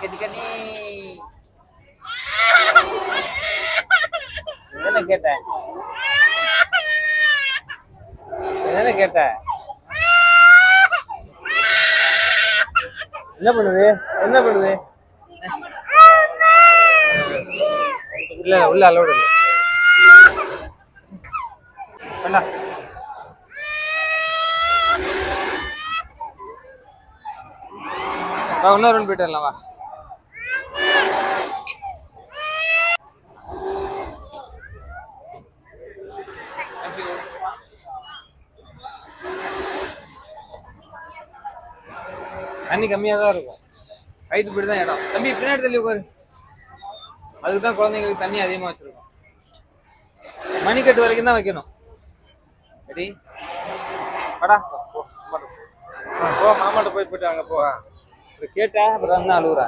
கண்ணி என்ன கேட்ட என்ன கேட்ட என்ன பண்ணுது என்ன பண்ணுது இல்ல உள்ள அலோடு இல்ல வேண்டா இன்னொரு ரவுண்ட் போயிட்டு வரலாம் வா தண்ணி கம்மியாக தான் இருக்கும் ஹைட்டு போயிட்டு தான் இடம் தம்பி பின்னாடி தள்ளி உட்காரு அதுக்கு தான் குழந்தைங்களுக்கு தண்ணி அதிகமாக வச்சிருக்கோம் மணிக்கட்டு வரைக்கும் தான் வைக்கணும் ரெடி வாடா போ மாமாட்ட போயிட்டு வாங்க போ கேட்டா அப்புறம் என்ன அழுகுறா